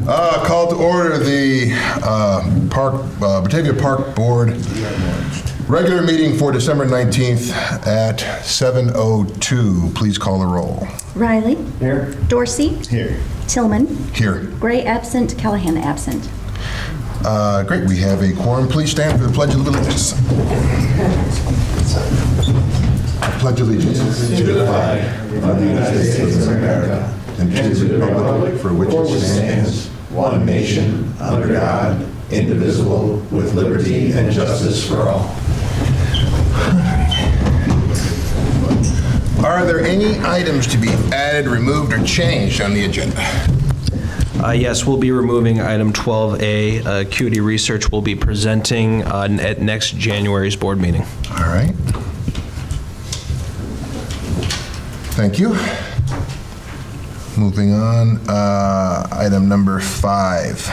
Call to order the Batavia Park Board regular meeting for December 19th at 7:02. Please call the roll. Riley. Here. Dorsey. Here. Tillman. Here. Gray absent. Callahan absent. Great, we have a quorum. Please stand for the Pledge of Allegiance. I pledge allegiance To the flag of the United States of America and to the republic for which it stands, one nation, under God, indivisible, with liberty and justice for all. Are there any items to be added, removed, or changed on the agenda? Yes, we'll be removing item 12A. Acuity Research will be presenting at next January's board meeting. All right. Thank you. Moving on, item number 5.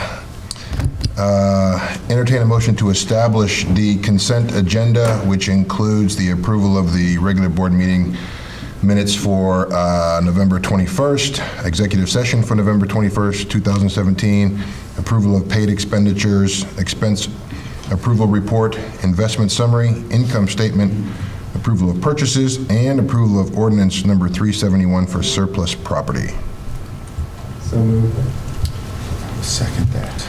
Entertain a motion to establish the consent agenda, which includes the approval of the regular board meeting minutes for November 21st, executive session for November 21st, 2017, approval of paid expenditures, expense approval report, investment summary, income statement, approval of purchases, and approval of ordinance number 371 for surplus property. So moved. Second that.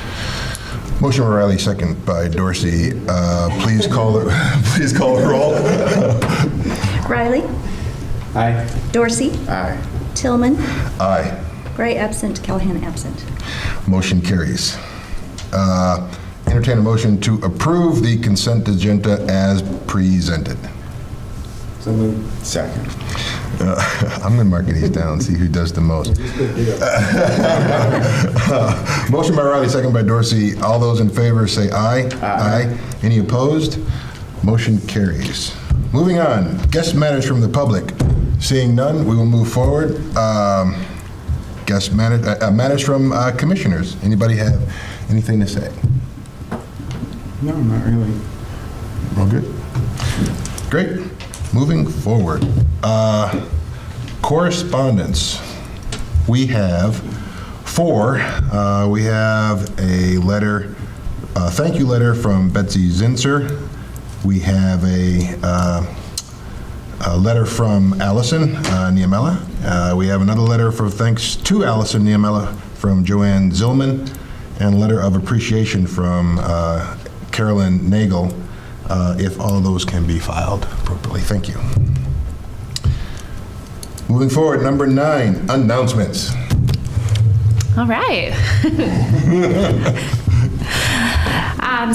Motion by Riley, second by Dorsey. Please call the roll. Riley. Aye. Dorsey. Aye. Tillman. Aye. Gray absent. Callahan absent. Motion carries. Entertain a motion to approve the consent agenda as presented. So moved. Second. I'm going to mark these down, see who does the most. Motion by Riley, second by Dorsey. All those in favor say aye. Aye. Any opposed? Motion carries. Moving on, guest matters from the public. Seeing none, we will move forward. Guest matters from commissioners. Anybody have anything to say? No, not really. All good? Great. Moving forward. Correspondence. We have 4. We have a letter, thank you letter from Betsy Zinser. We have a letter from Allison Niemela. We have another letter for thanks to Allison Niemela from Joanne Zillman, and a letter of appreciation from Carolyn Nagel, if all of those can be filed appropriately. Thank you. Moving forward, number 9, announcements. All right.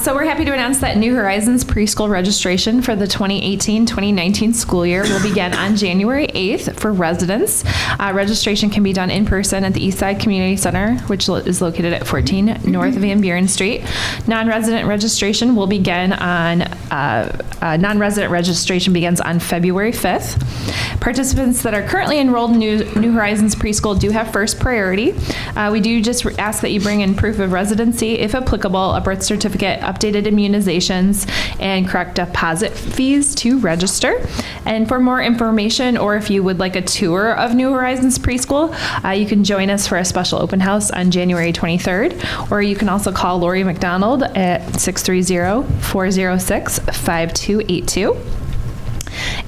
So we're happy to announce that New Horizons preschool registration for the 2018-2019 school year will begin on January 8th for residents. Registration can be done in person at the Eastside Community Center, which is located at 14 North Van Buren Street. Non-resident registration will begin on non-resident registration begins on February 5th. Participants that are currently enrolled in New Horizons preschool do have first priority. We do just ask that you bring in proof of residency, if applicable, a birth certificate, updated immunizations, and correct deposit fees to register. And for more information, or if you would like a tour of New Horizons preschool, you can join us for a special open house on January 23rd, or you can also call Lori McDonald at 630-406-5282.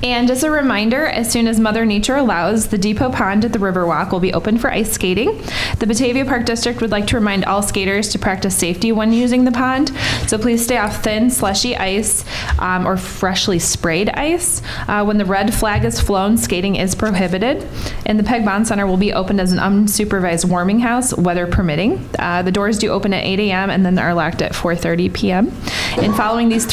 And as a reminder, as soon as Mother Nature allows, the Depot Pond at the Riverwalk will be open for ice skating. The Batavia Park District would like to remind all skaters to practice safety when using the pond. So please stay off thin, slushy ice or freshly sprayed ice. When the red flag is flown, skating is prohibited. And the Peg Bond Center will be opened as an unsupervised warming house, weather permitting. The doors do open at 8 a.m. and then are locked at 4:30 p.m. And following these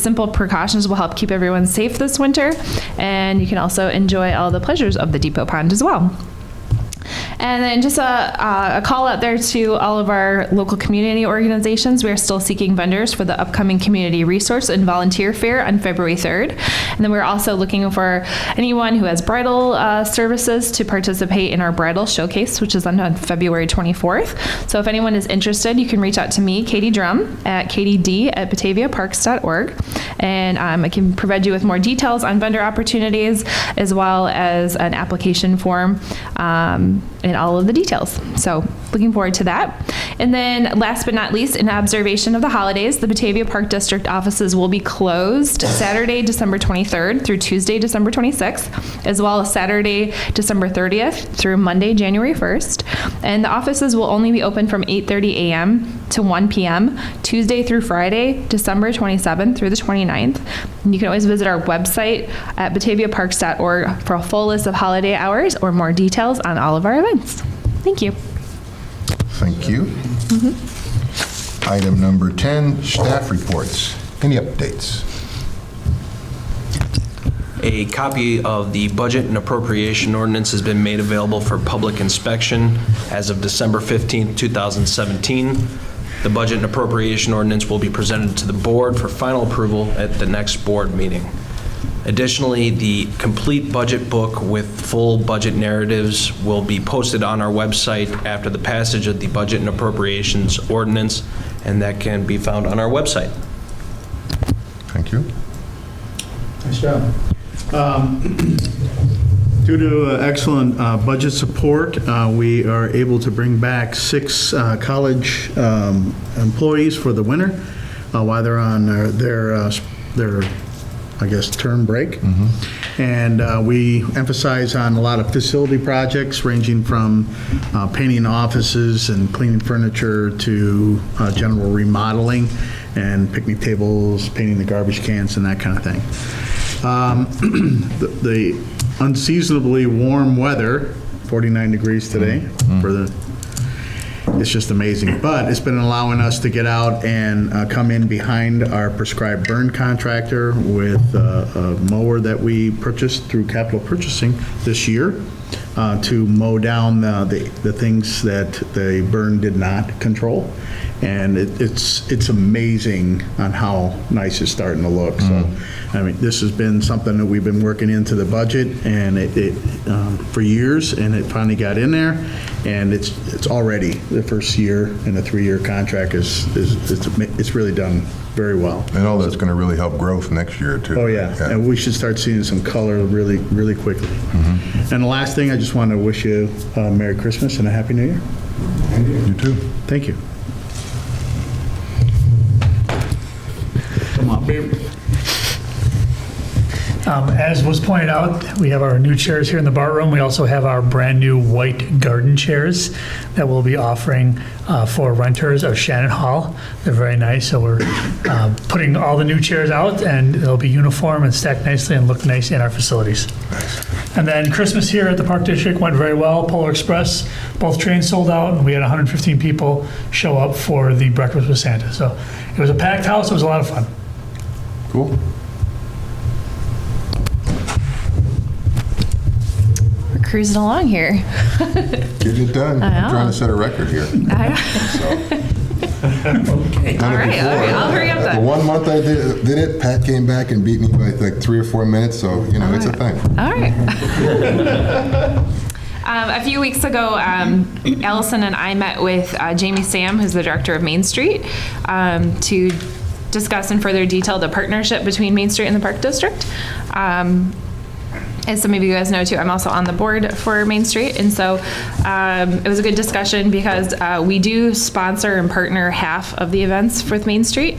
simple precautions will help keep everyone safe this winter, and you can also enjoy all the pleasures of the Depot Pond as well. And then just a call out there to all of our local community organizations. We are still seeking vendors for the upcoming community resource and volunteer fair on February 3rd. And then we're also looking for anyone who has bridal services to participate in our bridal showcase, which is on February 24th. So if anyone is interested, you can reach out to me, Katie Drum, at katyd@bataviaparks.org. And I can provide you with more details on vendor opportunities, as well as an application form. in all of the details. So looking forward to that. And then last but not least, in observation of the holidays, the Batavia Park District offices will be closed Saturday, December 23rd through Tuesday, December 26th, as well as Saturday, December 30th through Monday, January 1st. And the offices will only be open from 8:30 a.m. to 1 p.m. Tuesday through Friday, December 27th through the 29th. And you can always visit our website at bataviaparks.org for a full list of holiday hours or more details on all of our events. Thank you. Thank you. Item number 10, staff reports. Any updates? A copy of the budget and appropriation ordinance has been made available for public inspection as of December 15th, 2017. The budget and appropriation ordinance will be presented to the board for final approval at the next board meeting. Additionally, the complete budget book with full budget narratives will be posted on our website after the passage of the budget and appropriations ordinance, and that can be found on our website. Thank you. Nice job. Due to excellent budget support, we are able to bring back 6 college employees for the winter while they're on their I guess, term break. And we emphasize on a lot of facility projects ranging from painting offices and cleaning furniture to general remodeling and picnic tables, painting the garbage cans and that kind of thing. The unseasonably warm weather, 49 degrees today, it's just amazing. But it's been allowing us to get out and come in behind our prescribed burn contractor with a mower that we purchased through capital purchasing this year to mow down the things that the burn did not control. And it's amazing on how nice it's starting to look. So, I mean, this has been something that we've been working into the budget and it for years, and it finally got in there, and it's already the first year in a 3-year contract it's really done very well. And all that's going to really help growth next year, too. Oh, yeah. And we should start seeing some color really, really quickly. And the last thing, I just want to wish you a Merry Christmas and a Happy New Year. You too. Thank you. Come on, baby. As was pointed out, we have our new chairs here in the bar room. We also have our brand new white garden chairs that we'll be offering for renters of Shannon Hall. They're very nice, so we're putting all the new chairs out, and they'll be uniform and stacked nicely and look nice in our facilities. And then Christmas here at the Park District went very well. Polar Express, both trains sold out, and we had 115 people show up for the Breakfast with Santa. So it was a packed house. It was a lot of fun. Cool. Cruising along here. Getting it done. I know. I'm trying to set a record here. All right, I'll hurry up The then. 1 month I did it, Pat came back and beat me by like 3 or 4 minutes, so, you know, it's a thing. All right. A few weeks ago, Allison and I met with Jamie Sam, who's the director of Main Street, to discuss in further detail the partnership between Main Street and the Park District. As some of you guys know too, I'm also on the board for Main Street, and so it was a good discussion because we do sponsor and partner half of the events with Main Street.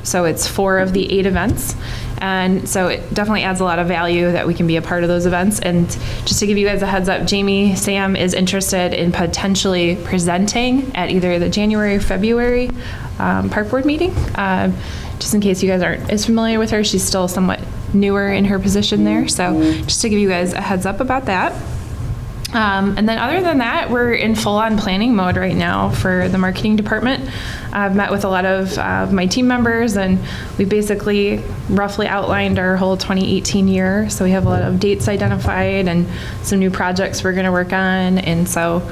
So it's 4 of the 8 events. And so it definitely adds a lot of value that we can be a part of those events. And just to give you guys a heads up, Jamie Sam is interested in potentially presenting at either the January or February Park Board meeting. Just in case you guys aren't as familiar with her, she's still somewhat newer in her position there. So just to give you guys a heads up about that. And then other than that, we're in full-on planning mode right now for the marketing department. I've met with a lot of my team members, and we basically roughly outlined our whole 2018 year. So we have a lot of dates identified and some new projects we're going to work on. And so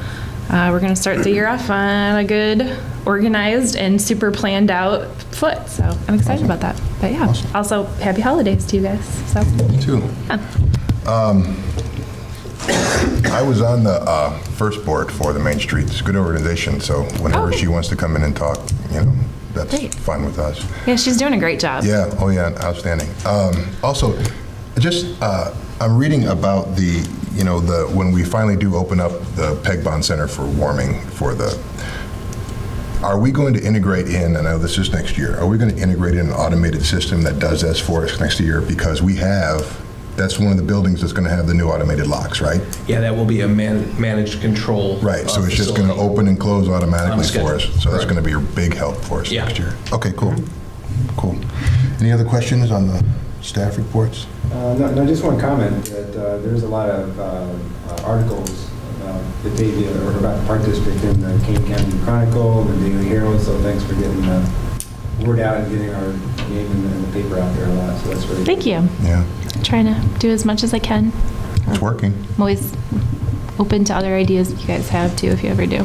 we're going to start the year off on a good, organized, and super planned out foot. So I'm excited about that. But yeah, also happy holidays to you guys. So Me too. yeah. I was on the first board for the Main Street. It's a good organization, so whenever she wants to come in and talk, you know, that's Great. fine with us. Yeah, she's doing a great job. Yeah, oh yeah, outstanding. Also, just, I'm reading about the when we finally do open up the Peg Bond Center for warming are we going to integrate in, I know this is next year, are we going to integrate in an automated system that does this for us next year? Because that's one of the buildings that's going to have the new automated locks, right? Yeah, that will be a managed control. Right, so it's just going to open and close automatically for us. So that's Correct. going to be a big help for us Yeah. next year. Okay, cool. Cool. Any other questions on the staff reports? No, just one comment that there's a lot of articles about Batavia or about the Park District in the Kane County Chronicle and the Daily Herald, so thanks for getting the word out and getting our name in the paper out there a lot, so that's really good. Thank you. Yeah, Trying to do as much as I can. it's working. I'm always open to other ideas that you guys have too, if you ever do.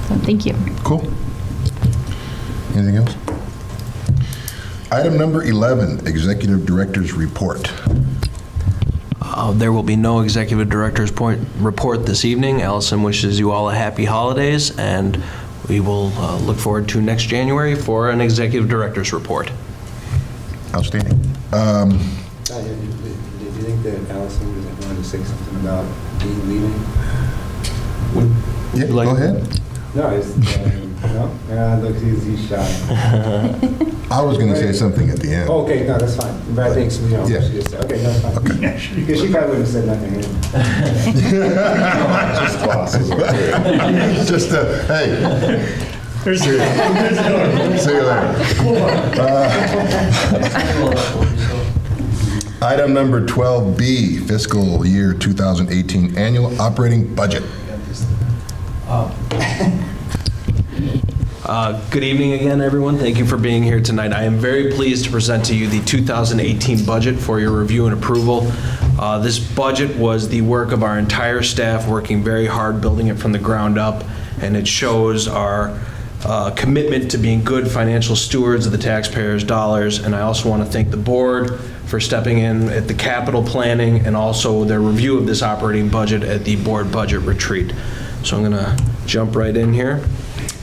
So thank you. Cool. Anything else? Item number 11, Executive Director's Report. There will be no executive director's report this evening. Allison wishes you all a happy holidays, and we will look forward to next January for an executive director's report. Outstanding. Did you think that Allison was going to say something about Dean leaving? Yeah, go ahead. No, no? Look, he's shy. I was going to say something at the end. Oh, okay, no, that's fine. But I think, Yeah. okay, that's fine. Because she probably wouldn't have said nothing. Just bosses. Just, hey, There's see you later. Item number 12B, fiscal year 2018 annual operating budget. Good evening again, everyone. Thank you for being here tonight. I am very pleased to present to you the 2018 budget for your review and approval. This budget was the work of our entire staff, working very hard, building it from the ground up, and it shows our commitment to being good financial stewards of the taxpayers' dollars. And I also want to thank the board for stepping in at the capital planning and also their review of this operating budget at the board budget retreat. So I'm going to jump right in here.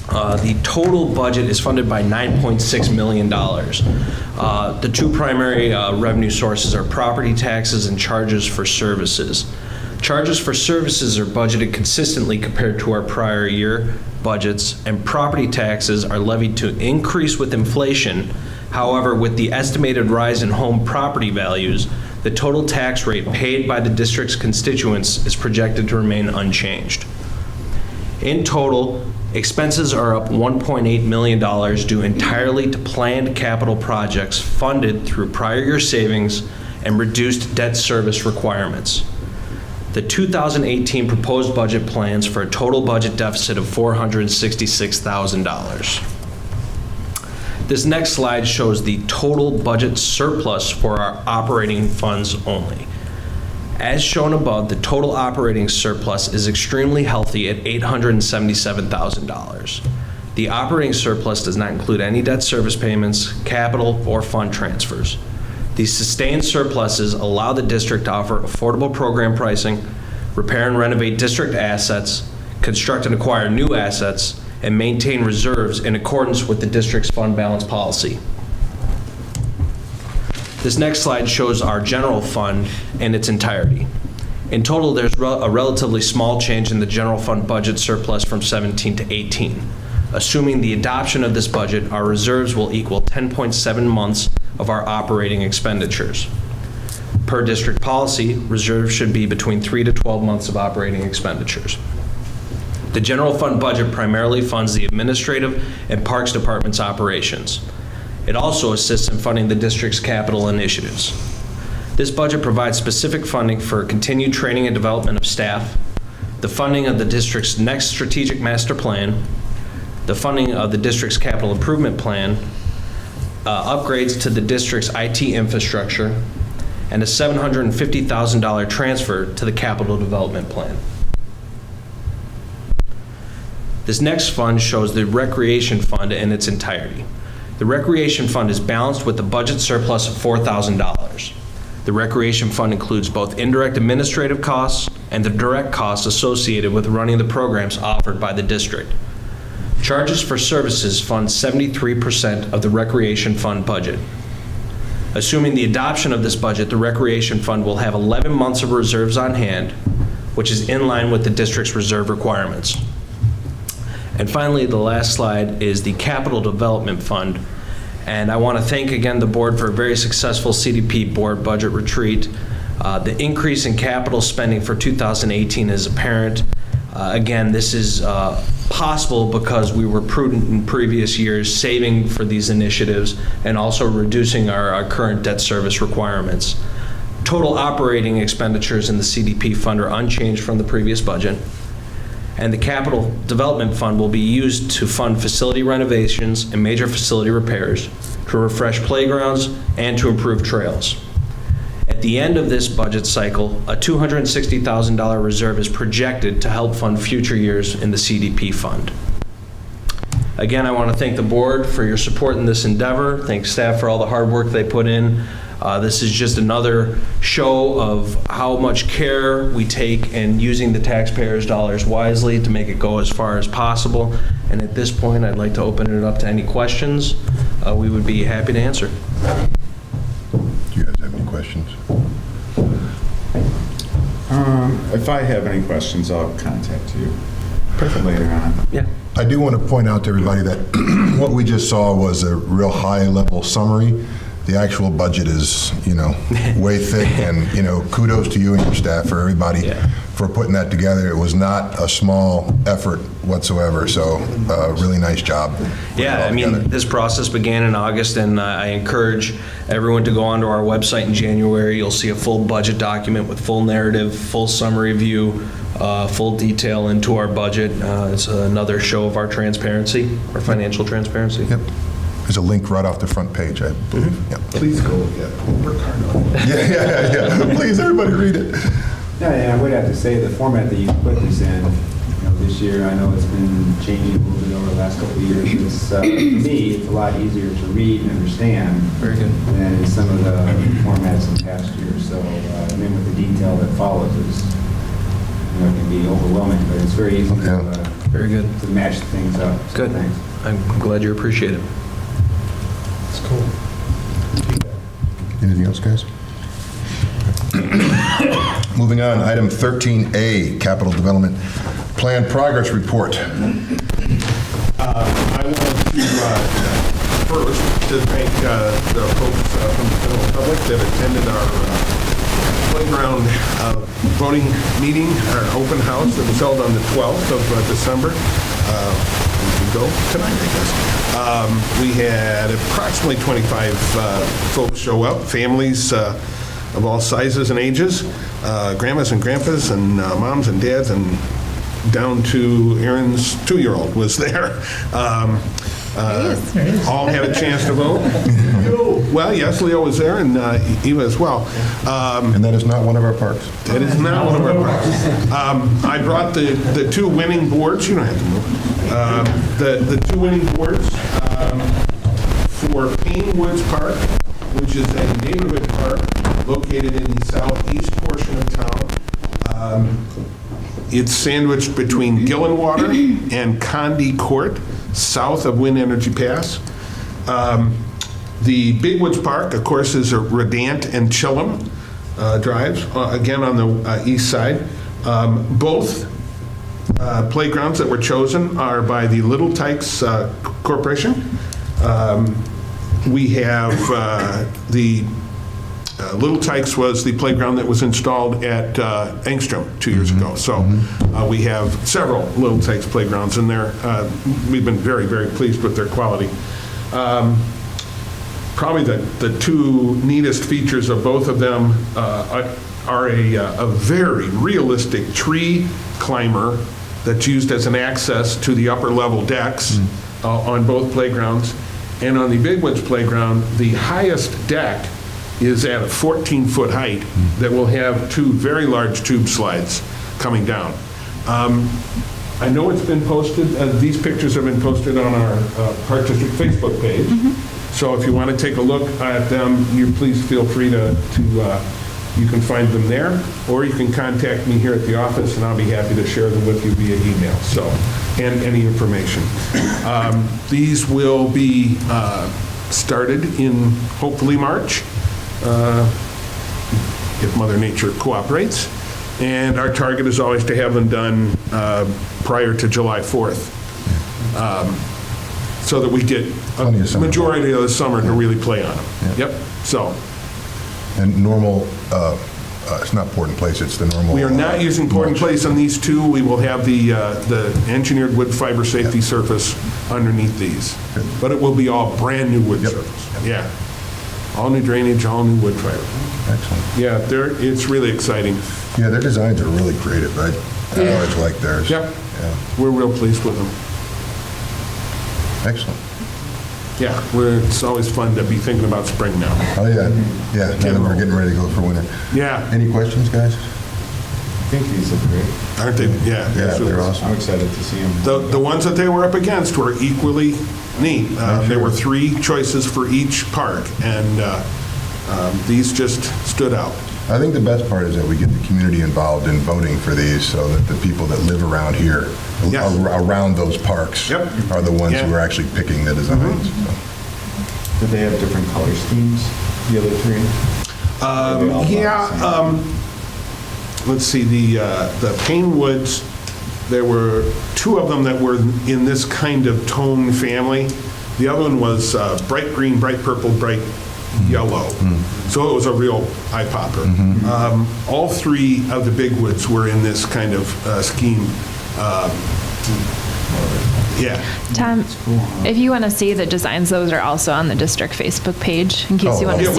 The total budget is funded by $9.6 million. The two primary revenue sources are property taxes and charges for services. Charges for services are budgeted consistently compared to our prior year budgets, and property taxes are levied to increase with inflation. However, with the estimated rise in home property values, the total tax rate paid by the district's constituents is projected to remain unchanged. In total, expenses are up $1.8 million due entirely to planned capital projects funded through prior year savings and reduced debt service requirements. The 2018 proposed budget plans for a total budget deficit of $466,000. This next slide shows the total budget surplus for our operating funds only. As shown above, the total operating surplus is extremely healthy at $877,000. The operating surplus does not include any debt service payments, capital, or fund transfers. These sustained surpluses allow the district to offer affordable program pricing, repair and renovate district assets, construct and acquire new assets, and maintain reserves in accordance with the district's fund balance policy. This next slide shows our general fund in its entirety. In total, there's a relatively small change in the general fund budget surplus from 17 to 18. Assuming the adoption of this budget, our reserves will equal 10.7 months of our operating expenditures. Per district policy, reserves should be between 3 to 12 months of operating expenditures. The general fund budget primarily funds the administrative and parks department's operations. It also assists in funding the district's capital initiatives. This budget provides specific funding for continued training and development of staff, the funding of the district's next strategic master plan, the funding of the district's capital improvement plan, upgrades to the district's IT infrastructure, and a $750,000 transfer to the capital development plan. This next fund shows the recreation fund in its entirety. The recreation fund is balanced with a budget surplus of $4,000. The recreation fund includes both indirect administrative costs and the direct costs associated with running the programs offered by the district. Charges for services fund 73% of the recreation fund budget. Assuming the adoption of this budget, the recreation fund will have 11 months of reserves on hand which is in line with the district's reserve requirements. And finally, the last slide is the Capital Development Fund. And I want to thank again the board for a very successful CDP board budget retreat. The increase in capital spending for 2018 is apparent. Again, this is possible because we were prudent in previous years, saving for these initiatives and also reducing our current debt service requirements. Total operating expenditures in the CDP fund are unchanged from the previous budget. And the Capital Development Fund will be used to fund facility renovations and major facility repairs, to refresh playgrounds, and to improve trails. At the end of this budget cycle, a $260,000 reserve is projected to help fund future years in the CDP fund. Again, I want to thank the board for your support in this endeavor. Thank staff for all the hard work they put in. This is just another show of how much care we take in using the taxpayers' dollars wisely to make it go as far as possible. And at this point, I'd like to open it up to any questions. We would be happy to answer. Do you guys have any questions? If I have any questions, I'll contact you later on. Yeah. I do want to point out to everybody that what we just saw was a real high-level summary. The actual budget is, way thick, and, kudos to you and your staff, for everybody, for putting that together. It was not a small effort whatsoever, so really nice job. Yeah, I mean, this process began in August, and I encourage everyone to go onto our website in January. You'll see a full budget document with full narrative, full summary view, full detail into our budget. It's another show of our transparency, our financial transparency. Yep. There's a link right off the front page, I believe. Yep. Please go, work hard on it. Yeah. Please, everybody read it. Yeah, and I would have to say the format that you put this in, this year, I know it's been changing a little bit over the last couple of years. It's, for me, it's a lot easier to read and understand Very good. than some of the formats in past years. So, with the detail that follows is, it can be overwhelming, but it's very easy Very good. to match things up. So Good. Thanks. I'm glad you appreciate it. It's cool. Anything else, guys? Moving on, item 13A, Capital Development Plan Progress Report. I want to first to thank the folks from the general public that attended our playground voting meeting, our open house that was held on the 12th of December. We can go tonight, I guess. We had approximately 25 folks show up, families of all sizes and ages, grandmas and grandpas and moms and dads, and down to Aaron's 2-year-old was there. All had a chance to vote. Well, yes, Leo was there, and Eva as well. And that is not one of our parks. That is not one of our parks. I brought the two winning boards. You don't have to move. The two winning boards for Payne Woods Park, which is a neighborhood park located in the southeast portion of town. It's sandwiched between Gillenwater and Condy Court, south of Wind Energy Pass. The Big Woods Park, of course, is a Redant and Chillum drives, again on the east side. Both playgrounds that were chosen are by the Little Tykes Corporation. We have the Little Tykes was the playground that was installed at Engstrom 2 years ago. So we have several Little Tykes playgrounds in there. We've been very, very pleased with their quality. Probably the two neatest features of both of them are a very realistic tree climber that's used as an access to the upper level decks on both playgrounds. And on the Big Woods playground, the highest deck is at a 14-foot height that will have two very large tube slides coming down. I know it's been posted, these pictures have been posted on our Park District Facebook page. So if you want to take a look at them, you please feel free to you can find them there, or you can contact me here at the office and I'll be happy to share them with you via email, so, and any information. These will be started in hopefully March, if Mother Nature cooperates. And our target is always to have them done prior to July 4th, so that we get Plenty a of summer. majority of the summer to really play on them. Yep, so. And normal, it's not poured in place, it's the normal. We are not using poured in mulch. place on these two. We will have the engineered wood fiber safety surface underneath these. But it will be all brand-new wood Yep. surface. Yeah. All new drainage, all new wood fiber. Excellent. Yeah, it's really exciting. Yeah, their designs are really creative. I always like theirs. Yep. Yeah, We're real pleased with them. excellent. Yeah, it's always fun to be thinking about spring now. Oh, yeah, now that we're getting ready to go for winter. Yeah, Any questions, guys? I think these look great. aren't they? Yeah. Yeah, it's really- they're awesome. I'm excited to see them. The ones that they were up against were equally neat. There were 3 choices for each park, and these just stood out. I think the best part is that we get the community involved in voting for these, so that the people that live around here, Yes. around those parks, Yep. are the ones who Yeah. are actually picking the designs. so. Did they have different color schemes, the other 3? Let's see, the Payne Woods, there were 2 of them that were in this kind of tone family. The other one was bright green, bright purple, bright yellow. So it was a real eye popper. All 3 of the big woods were in this kind of scheme. Yeah. Tom, if you want to see the designs, those are also on the district Facebook page, in case you want to Yeah,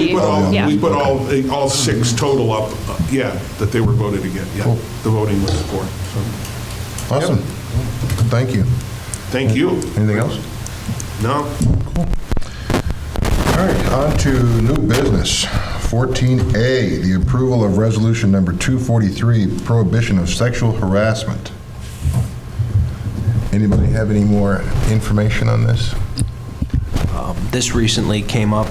see. we put all 6 total up, that they were voted again, Cool. the voting was for. So, Awesome. Thank you. thank you. Anything else? No? All right, on to new business. 14A, the approval of resolution number 243, prohibition of sexual harassment. Anybody have any more information on this? This recently came up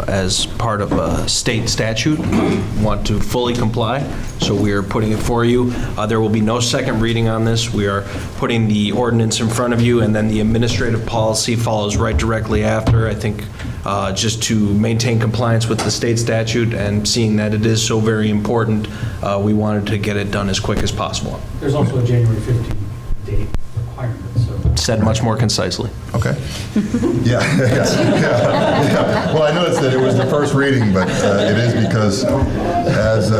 as part of a state statute. We want to fully comply, so we are putting it for you. There will be no second reading on this. We are putting the ordinance in front of you, and then the administrative policy follows right directly after. I think just to maintain compliance with the state statute, and seeing that it is so very important, we wanted to get it done as quick as possible. There's also a January 15th date requirement, so. Said much more concisely. Okay. Yeah. Well, I noticed that it was the first reading, but it is because, as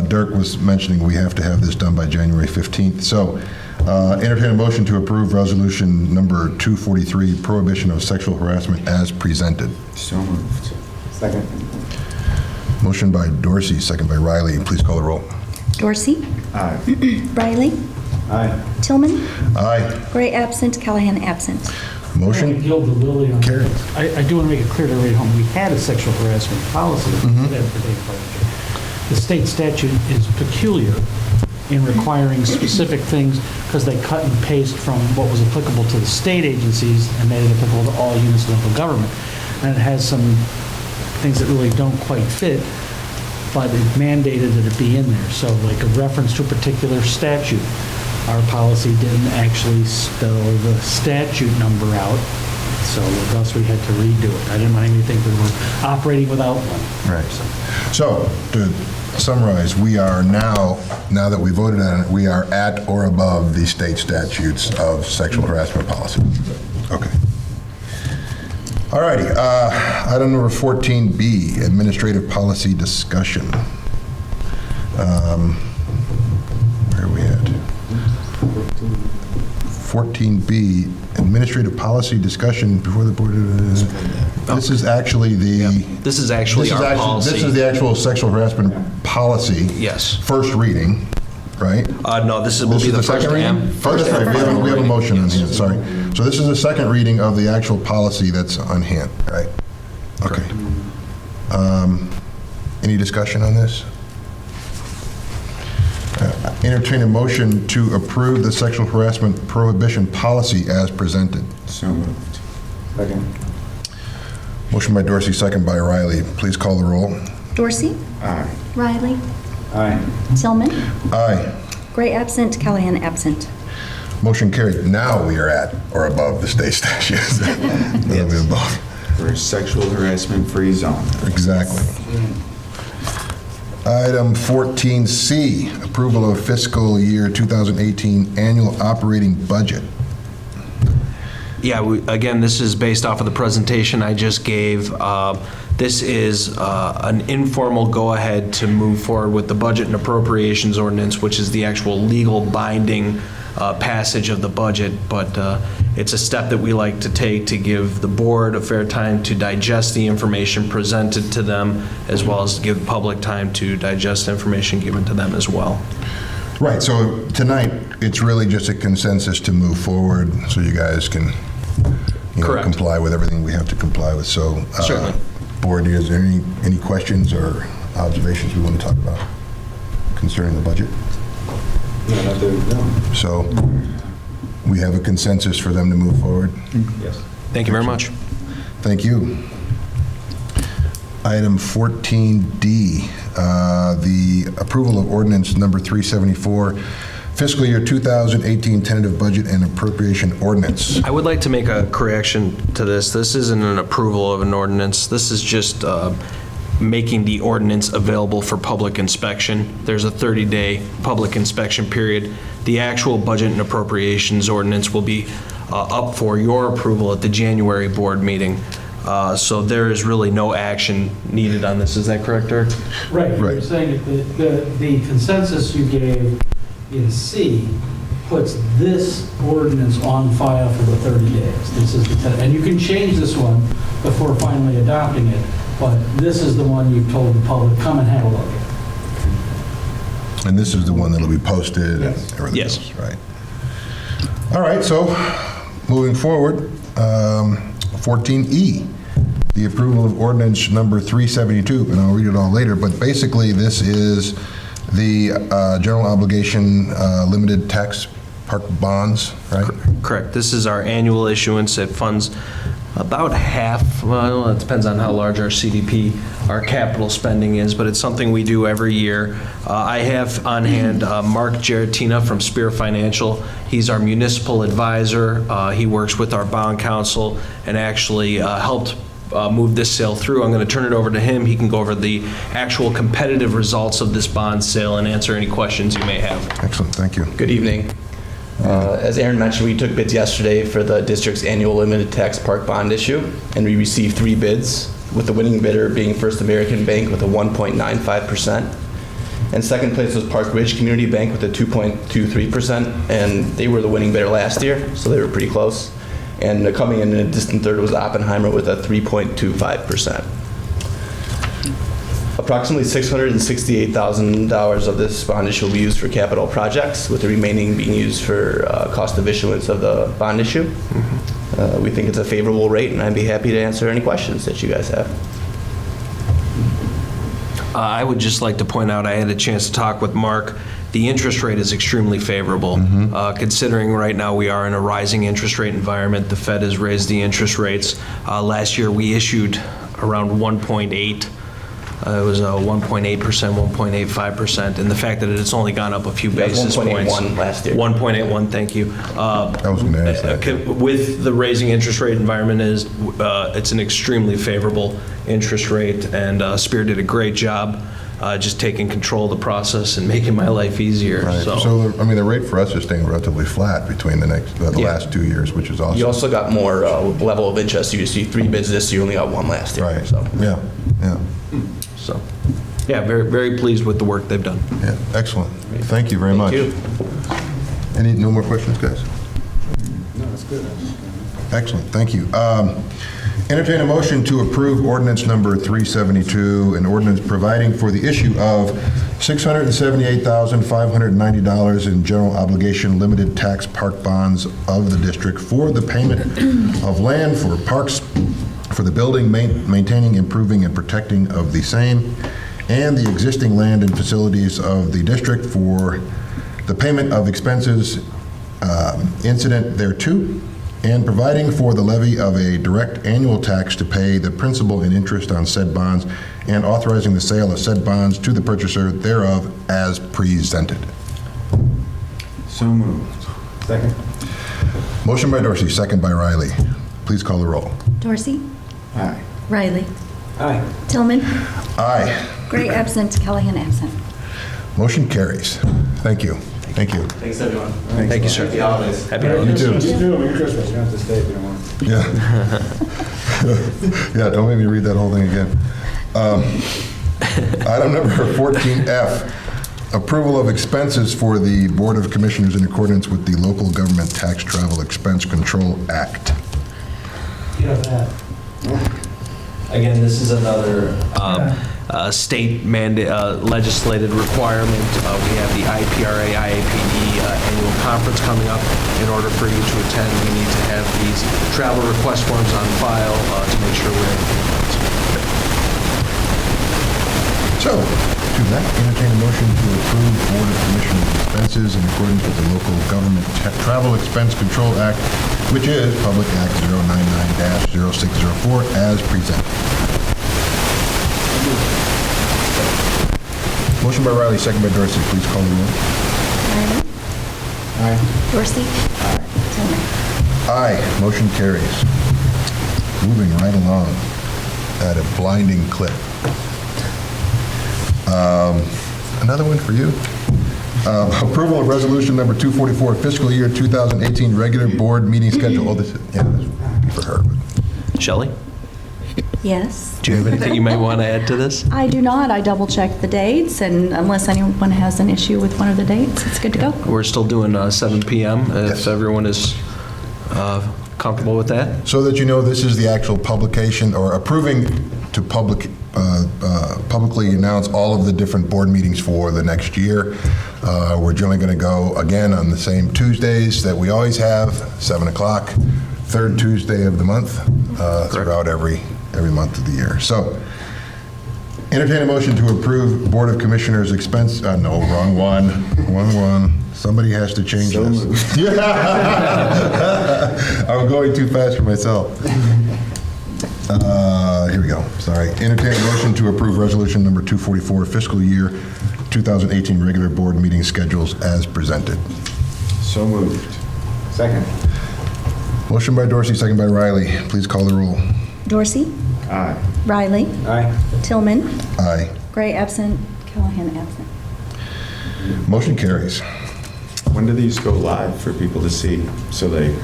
Dirk was mentioning, we have to have this done by January 15th. So entertain a motion to approve resolution number 243, prohibition of sexual harassment as presented. So moved. Second. Motion by Dorsey, second by Riley. Please call the roll. Dorsey? Aye. Riley? Aye. Tillman? Aye. Gray absent, Callahan absent. Motion? Gild the lily on Carried. that. I do want to make it clear to everybody at home, we had a sexual harassment policy that pertained to furniture. The state statute is peculiar in requiring specific things because they cut and paste from what was applicable to the state agencies and made it applicable to all units of local government. And it has some things that really don't quite fit, but it mandated that it be in there. So like a reference to a particular statute. Our policy didn't actually spell the statute number out, so thus we had to redo it. I didn't want anybody to think we were operating without one. Right. So, to summarize, we are now that we voted on it, we are at or above the state statutes of sexual harassment policy. Okay. All righty. Item number 14B, administrative policy discussion. Where are we at? 14B, administrative policy discussion before the board. This is actually the. This is actually our policy. This is the actual sexual harassment policy. Yes. First reading, right? No, this will This be is the the first second reading? first Okay, we have a motion on Yes. hand, sorry. So this is the second reading of the actual policy that's on hand, right? Okay. Any discussion on this? Entertain a motion to approve the sexual harassment prohibition policy as presented. So moved. Second. Motion by Dorsey, second by Riley. Please call the roll. Dorsey? Aye. Riley? Aye. Tillman? Aye. Gray absent, Callahan absent. Motion carried. Now we are at or above the state statutes. We're above. For a sexual harassment-free zone. Exactly. Item 14C, approval of fiscal year 2018 annual operating budget. Yeah, again, this is based off of the presentation I just gave. This is an informal go-ahead to move forward with the budget and appropriations ordinance, which is the actual legal binding passage of the budget, but it's a step that we like to take to give the board a fair time to digest the information presented to them, as well as give the public time to digest information given to them as well. Right, so tonight, it's really just a consensus to move forward so you guys can, Correct. comply with everything we have to comply with. So, Certainly. Board, is there any questions or observations we want to talk about concerning the budget? No. So, we have a consensus for them to move forward? Yes. Thank you very much. Thank you. Item 14D, the approval of ordinance number 374, fiscal year 2018 tentative budget and appropriation ordinance. I would like to make a correction to this. This isn't an approval of an ordinance. This is just making the ordinance available for public inspection. There's a 30-day public inspection period. The actual budget and appropriations ordinance will be up for your approval at the January board meeting. So there is really no action needed on this. Is that correct, Eric? Right, Right. you're saying that the consensus you gave in C puts this ordinance on file for the 30 days. This is and you can change this one before finally adopting it, but this is the one you've told the public, come and have a look at. And this is the one that'll be posted? Yes. And everything Yes. else, right. All right, so moving forward, 14E, the approval of ordinance number 372, and I'll read it all later, but basically this is the general obligation limited tax park bonds, right? Correct. This is our annual issuance. It funds about half, well, it depends on how large our CDP, our capital spending is, but it's something we do every year. I have on hand Mark Geratina from Spear Financial. He's our municipal advisor. He works with our bond council and actually helped move this sale through. I'm going to turn it over to him. He can go over the actual competitive results of this bond sale and answer any questions you may have. Excellent, thank you. Good evening. As Aaron mentioned, we took bids yesterday for the district's annual limited tax park bond issue, and we received 3 bids, with the winning bidder being First American Bank with a 1.95%. And second place was Park Ridge Community Bank with a 2.23%, and they were the winning bidder last year, so they were pretty close. And coming in a distant third was Oppenheimer with a 3.25%. Approximately $668,000 of this bond issue will be used for capital projects, with the remaining being used for cost of issuance of the bond issue. We think it's a favorable rate, and I'd be happy to answer any questions that you guys have. I would just like to point out, I had a chance to talk with Mark. The interest rate is extremely favorable. Considering right now we are in a rising interest rate environment, the Fed has raised the interest rates. Last year we issued around 1.8. It was 1.8%, 1.85%, and the fact that it's only gone up a few basis points. 1.81 last year. 1.81, thank you. I was going to ask that. With the raising interest rate environment, it's an extremely favorable interest rate, and Spear did a great job just taking control of the process and making my life easier. Right. So, I mean, the rate for us is staying relatively flat between the last 2 years, which is awesome. You also got more level of interest. You received 3 bids this year, you only got 1 last year. Right, So. yeah, yeah. So, yeah, very, very pleased with the work they've done. Yeah, excellent. Thank you very much. Thank you. No more questions, guys? No, that's good. Excellent, thank you. Entertain a motion to approve ordinance number 372, an ordinance providing for the issue of $678,590 in general obligation limited tax park bonds of the district for the payment of land for parks, for the building, maintaining, improving, and protecting of the same, and the existing land and facilities of the district for the payment of expenses incident thereto, and providing for the levy of a direct annual tax to pay the principal and interest on said bonds, and authorizing the sale of said bonds to the purchaser thereof as presented. So moved. Second? Motion by Dorsey, second by Riley. Please call the roll. Dorsey? Aye. Riley? Aye. Tillman? Aye. Gray absent, Callahan absent. Motion carries. Thank you. Thank you. Thanks, everyone. Thank you, sir. Happy holidays. Happy You holidays. too. You do, Merry Christmas, you don't have to stay if you don't want. Yeah. Yeah, don't make me read that whole thing again. Item number 14F, approval of expenses for the Board of Commissioners in accordance with the Local Government Tax Travel Expense Control Act. Again, this is another state legislated requirement. We have the IPRA, IAPD annual conference coming up. In order for you to attend, we need to have these travel request forms on file to make sure we're in compliance. So, to that, entertain a motion to approve Board of Commissioners expenses in accordance with the Local Government Travel Expense Control Act, which is Public Act 099-0604, as presented. Motion by Riley, second by Dorsey. Please call the roll. Riley? Aye. Dorsey? Tillman? Aye. Motion carries. Moving right along at a blinding clip. Another one for you. Approval of resolution number 244, fiscal year 2018 regular board meeting schedule. Oh, this would be for her. Shelley, Yes. do you have anything you might want to add to this? I do not. I double-checked the dates, and unless anyone has an issue with one of the dates, it's good to go. We're still doing 7 p.m. if everyone is comfortable with that. So that you know, this is the actual publication or approving to publicly announce all of the different board meetings for the next year. We're generally going to go again on the same Tuesdays that we always have, 7 o'clock, third Tuesday of the month, throughout every month of the year. So, entertain a motion to approve Board of Commissioners expense, no, wrong one. Somebody has to change this. I'm going too fast for myself. Here we go, sorry. Entertain a motion to approve resolution number 244, fiscal year 2018 regular board meeting schedules as presented. So moved. Second. Motion by Dorsey, second by Riley. Please call the roll. Dorsey? Aye. Riley? Aye. Tillman? Aye. Gray absent, Callahan absent. Motion carries. When do these go live for people to see? So they,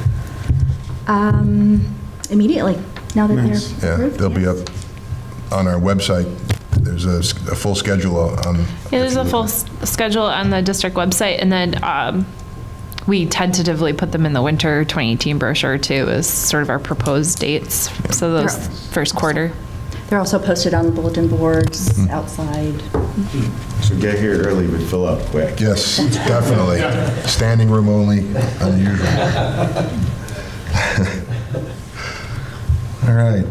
Immediately, now that Nice. they're Yeah, approved. they'll be yes. up on our website. There's a full schedule on. It is a full schedule on the district website, and then we tentatively put them in the winter 2018 brochure too, as sort of our proposed dates. So those first quarter. They're also posted on bulletin boards outside. so get here early would fill up quick. Yes, definitely. Standing room only, unusual. All right.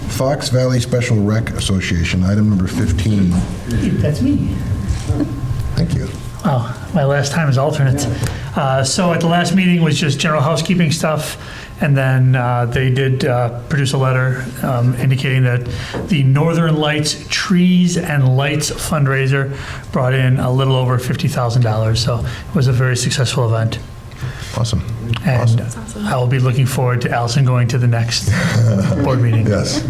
Fox Valley Special Rec Association, item number 15. That's me. Thank you. Oh, my last time as alternate. So at the last meeting was just general housekeeping stuff, and then they did produce a letter indicating that the Northern Lights Trees and Lights fundraiser brought in a little over $50,000. So it was a very successful event. Awesome. And I will be looking forward to Allison going to the next board meeting. Yes.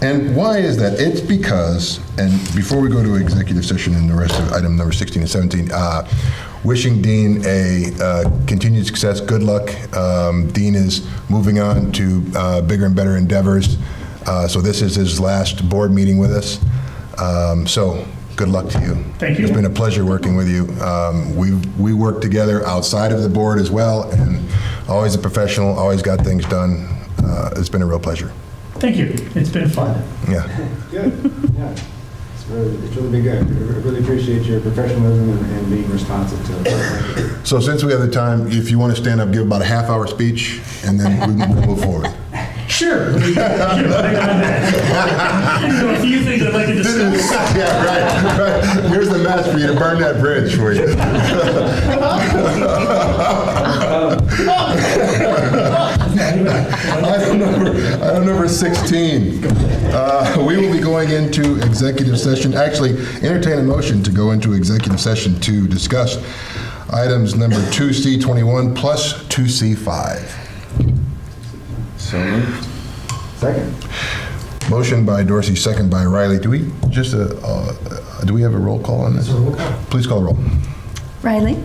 And why is that? It's because, and before we go to executive session and the rest of item number 16 and 17, wishing Dean a continued success, good luck. Dean is moving on to bigger and better endeavors. So this is his last board meeting with us. So good luck to you. Thank you. It's been a pleasure working with you. We work together outside of the board as well, and always a professional, always got things done. It's been a real pleasure. Thank you. It's been fun. Yeah. Good, yeah. It's really been good. I really appreciate your professionalism and being responsive to it. So since we have the time, if you want to stand up, give about a half-hour speech, and then we'll move forward. Sure. Let me get right on that. There are a few things I'd like to discuss. Yeah, right. Here's the match for you to burn that bridge for you. Item number 16. We will be going into executive session. Actually, entertain a motion to go into executive session to discuss items number 2C21 plus 2C5. So moved. Second. Motion by Dorsey, second by Riley. Do we have a roll call on this? Please call the roll. Riley?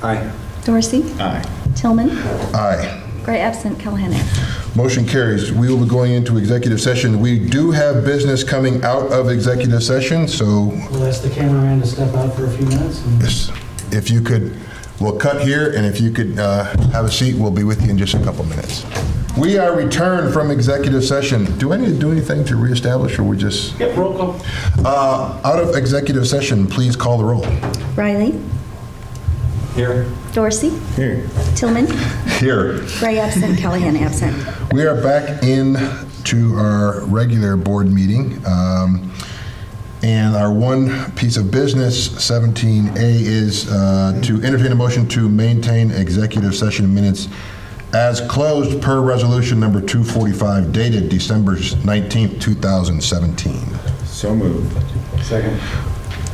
Aye. Dorsey? Aye. Tillman? Aye. Gray absent, Callahan absent. Motion carries. We will be going into executive session. We do have business coming out of executive session, so We'll ask the cameraman to step out for a few minutes. and- yes, if you could, we'll cut here, and if you could have a seat, we'll be with you in just a couple minutes. We are returned from executive session. Do I need to do anything to reestablish, or we just? Yep, roll call. Out of executive session, please call the roll. Riley? Here. Dorsey? Here. Tillman? Here. Gray absent, Callahan absent. We are back in to our regular board meeting. And our one piece of business, 17A, is to entertain a motion to maintain executive session minutes as closed per resolution number 245 dated December 19th, 2017. So moved. Second.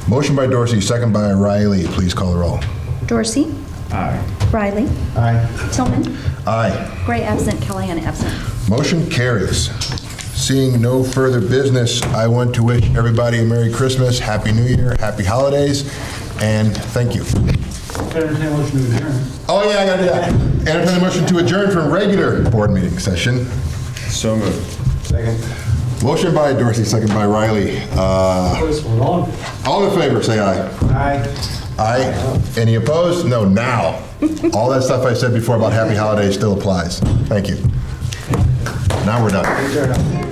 Motion by Dorsey, second by Riley. Please call the roll. Dorsey? Aye. Riley? Aye. Tillman? Aye. Gray absent, Callahan absent. Motion carries. Seeing no further business, I want to wish everybody a Merry Christmas, Happy New Year, Happy Holidays, and thank you. Entertain a motion to adjourn. Oh, yeah, I gotta do that. Entertain a motion to adjourn from regular board meeting session. So moved. Second. Motion by Dorsey, second by Riley. First one, All in favor, say aye. Aye. Aye. Any opposed? No, now. All that stuff I said before about Happy Holidays still applies. Thank you. Now we're done. Adjourn.